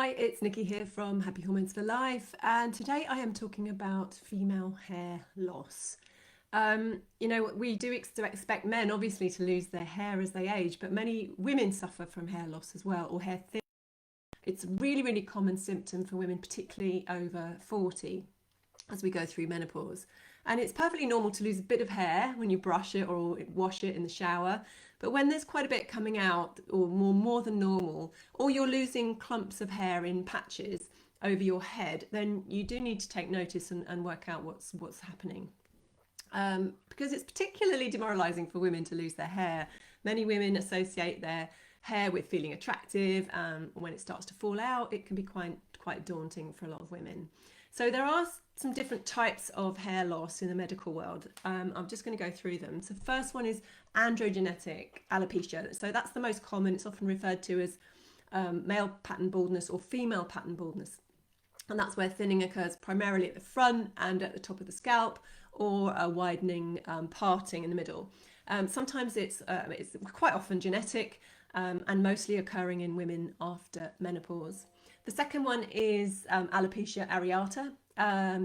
Hi, it's Nikki here from Happy Hormones for Life, and today I am talking about female hair loss. We do expect men obviously to lose their hair as they age, but many women suffer from hair loss as well, or hair thinning. It's a really, really common symptom for women, particularly over 40, as we go through menopause. And it's perfectly normal to lose a bit of hair when you brush it or wash it in the shower. But when there's quite a bit coming out, or more than normal, or you're losing clumps of hair in patches over your head, then you do need to take notice and work out what's happening. Because it's particularly demoralizing for women to lose their hair. Many women associate their hair with feeling attractive. When it starts to fall out, it can be quite daunting for a lot of women. So there are some different types of hair loss in the medical world. I'm just going to go through them. So the first one is androgenetic alopecia. So that's the most common. It's often referred to as male pattern baldness or female pattern baldness. And that's where thinning occurs primarily at the front and at the top of the scalp, or a widening parting in the middle. Sometimes it's quite often genetic and mostly occurring in women after menopause. The second one is alopecia areata.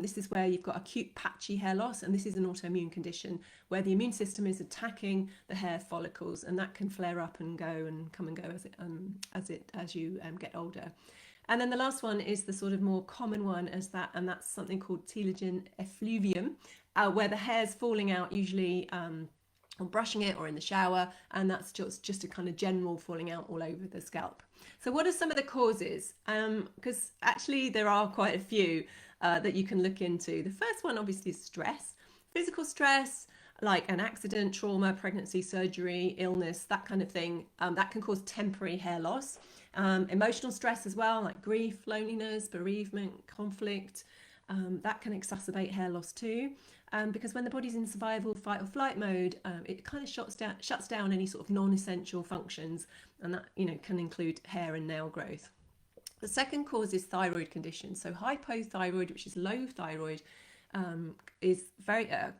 This is where you've got acute patchy hair loss, and this is an autoimmune condition where the immune system is attacking the hair follicles, and that can flare up and go and come and go as you get older. And then the last one is the sort of more common one and that's something called telogen effluvium, where the hair's falling out usually on brushing it or in the shower, and that's just a kind of general falling out all over the scalp. So what are some of the causes? Because actually there are quite a few that you can look into. The first one obviously is stress, physical stress, like an accident, trauma, pregnancy, surgery, illness, that kind of thing. That can cause temporary hair loss. Emotional stress as well, like grief, loneliness, bereavement, conflict. That can exacerbate hair loss too, because when the body's in survival, fight or flight mode, it kind of shuts down any sort of non-essential functions, and that can include hair and nail growth. The second cause is thyroid conditions. So hypothyroid, which is low thyroid, is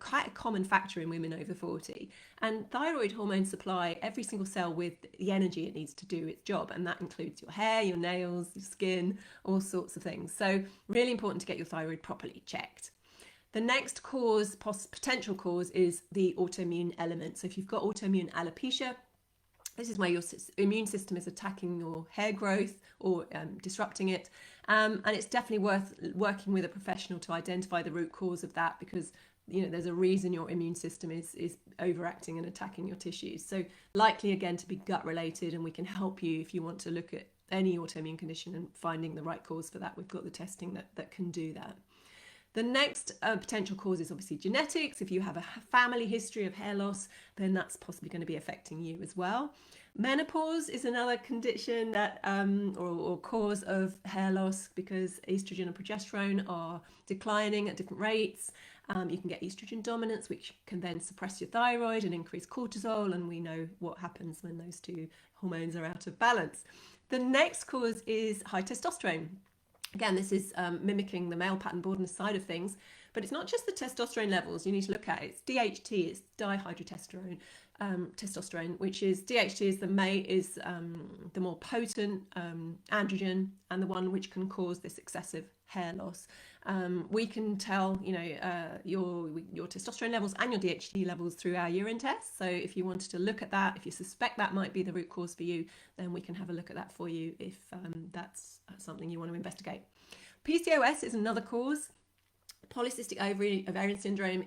quite a common factor in women over 40. And thyroid hormones supply every single cell with the energy it needs to do its job, and that includes your hair, your nails, your skin, all sorts of things. So really important to get your thyroid properly checked. The next potential cause, is the autoimmune element. So if you've got autoimmune alopecia, this is where your immune system is attacking your hair growth or disrupting it. And it's definitely worth working with a professional to identify the root cause of that, because there's a reason your immune system is overacting and attacking your tissues. So likely again to be gut related, and we can help you if you want to look at any autoimmune condition and finding the right cause for that. We've got the testing that can do that. The next potential cause is obviously genetics. If you have a family history of hair loss, then that's possibly going to be affecting you as well. Menopause is another condition that or cause of hair loss, because estrogen and progesterone are declining at different rates. You can get estrogen dominance, which can then suppress your thyroid and increase cortisol, and we know what happens when those two hormones are out of balance. The next cause is high testosterone. Again, this is mimicking the male pattern baldness side of things, but it's not just the testosterone levels you need to look at. It's DHT, it's dihydrotestosterone, which is DHT is the more potent androgen, and the one which can cause this excessive hair loss. We can tell your testosterone levels and your DHT levels through our urine tests. So if you wanted to look at that, if you suspect that might be the root cause for you, then we can have a look at that for you if that's something you want to investigate. PCOS is another cause. Polycystic ovarian syndrome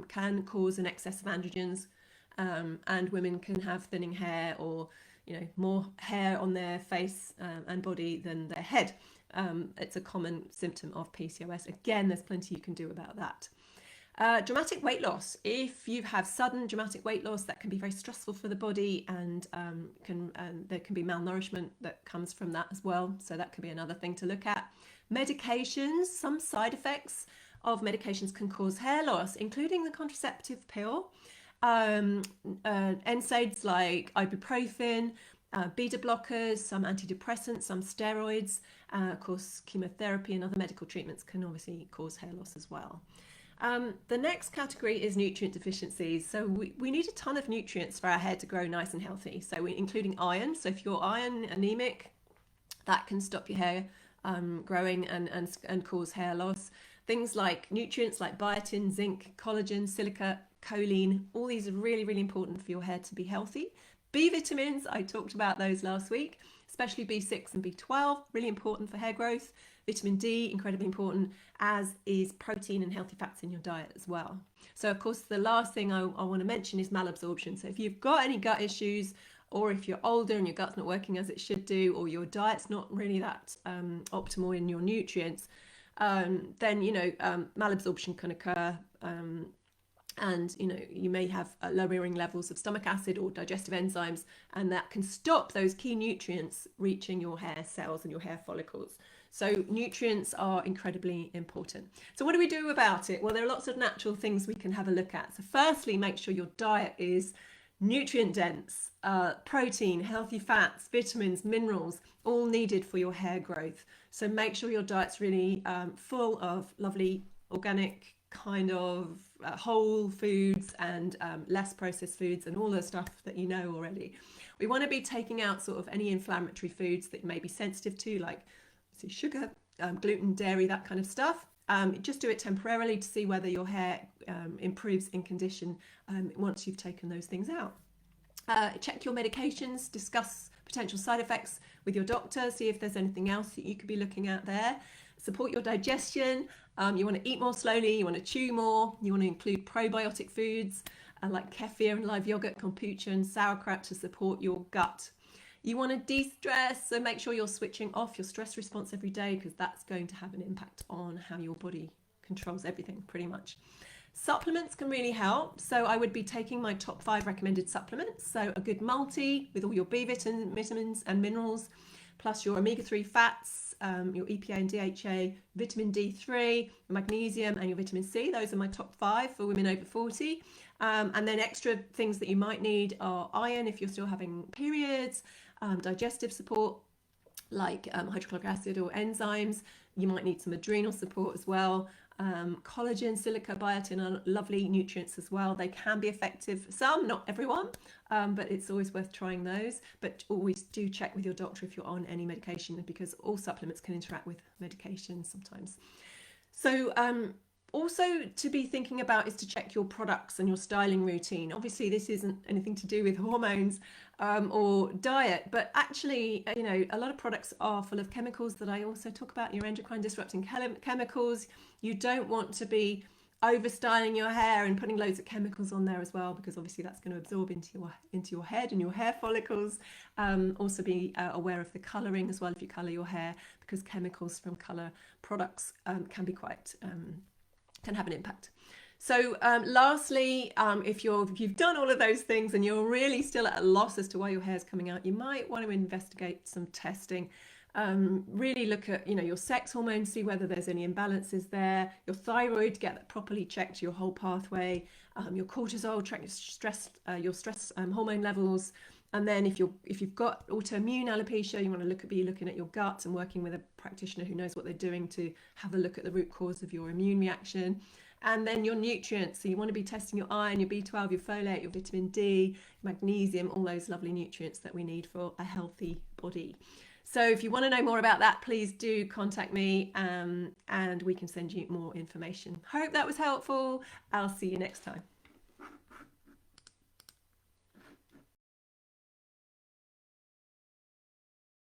can cause an excess of androgens, and women can have thinning hair, or more hair on their face and body than their head. It's a common symptom of PCOS. Again, there's plenty you can do about that. Dramatic weight loss. If you have sudden dramatic weight loss, that can be very stressful for the body, and there can be malnourishment that comes from that as well. So that could be another thing to look at. Medications. Some side effects of medications can cause hair loss, including the contraceptive pill. NSAIDs like ibuprofen, beta blockers, some antidepressants, some steroids, of course chemotherapy and other medical treatments can obviously cause hair loss as well. The next category is nutrient deficiencies. So we need a ton of nutrients for our hair to grow nice and healthy. So including iron. So if you're iron anemic, That can stop your hair growing and cause hair loss. Things like nutrients like biotin, zinc, collagen, silica, choline, all these are really, really important for your hair to be healthy. B vitamins, I talked about those last week, especially B6 and B12, really important for hair growth. Vitamin D, incredibly important, as is protein and healthy fats in your diet as well. So of course, the last thing I want to mention is malabsorption. So if you've got any gut issues, or if you're older and your gut's not working as it should do, or your diet's not really that optimal in your nutrients, then malabsorption can occur, and you may have lowering levels of stomach acid or digestive enzymes, and that can stop those key nutrients reaching your hair cells and your hair follicles. So nutrients are incredibly important. So what do we do about it? Well, there are lots of natural things we can have a look at. So firstly, make sure your diet is nutrient dense, protein, healthy fats, vitamins, minerals, all needed for your hair growth. So make sure your diet's really full of lovely organic kind of whole foods and less processed foods and all the stuff that you know already. We want to be taking out sort of any inflammatory foods that you may be sensitive to, like sugar, gluten, dairy, that kind of stuff. Just do it temporarily to see whether your hair improves in condition once you've taken those things out. Check your medications, discuss potential side effects with your doctor, see if there's anything else that you could be looking at there. Support your digestion. You want to eat more slowly, you want to chew more, you want to include probiotic foods like kefir and live yogurt, kombucha and sauerkraut to support your gut. You want to de-stress, so make sure you're switching off your stress response every day, because that's going to have an impact on how your body controls everything pretty much. Supplements can really help. So I would be taking my top 5 recommended supplements. So a good multi with all your B vitamins and minerals, plus your omega-3 fats, your EPA and DHA, vitamin D3, magnesium and your vitamin C. Those are my top 5 for women over 40. And then extra things that you might need are iron if you're still having periods, digestive support like hydrochloric acid or enzymes. You might need some adrenal support as well. Collagen, silica, biotin are lovely nutrients as well. They can be effective, some, not everyone, but it's always worth trying those. But always do check with your doctor if you're on any medication, because all supplements can interact with medication sometimes. So also to be thinking about is to check your products and your styling routine. Obviously this isn't anything to do with hormones or diet, but actually a lot of products are full of chemicals that I also talk about, your endocrine disrupting chemicals. You don't want to be over styling your hair and putting loads of chemicals on there as well, because obviously that's going to absorb into your head and your hair follicles. Also be aware of the colouring as well if you colour your hair, because chemicals from colour products can be quite can have an impact. So lastly, if you've done all of those things and you're really still at a loss as to why your hair is coming out, you might want to investigate some testing. Really look at your sex hormones, see whether there's any imbalances there, your thyroid, get that properly checked, your whole pathway, your cortisol, track your stress hormone levels. And then if you've got autoimmune alopecia, you want to be looking at your gut and working with a practitioner who knows what they're doing to have a look at the root cause of your immune reaction. And then your nutrients, so you want to be testing your iron, your B12, your folate, your vitamin D, magnesium, all those lovely nutrients that we need for a healthy body. So if you want to know more about that, please do contact me and we can send you more information. Hope that was helpful. I'll see you next time.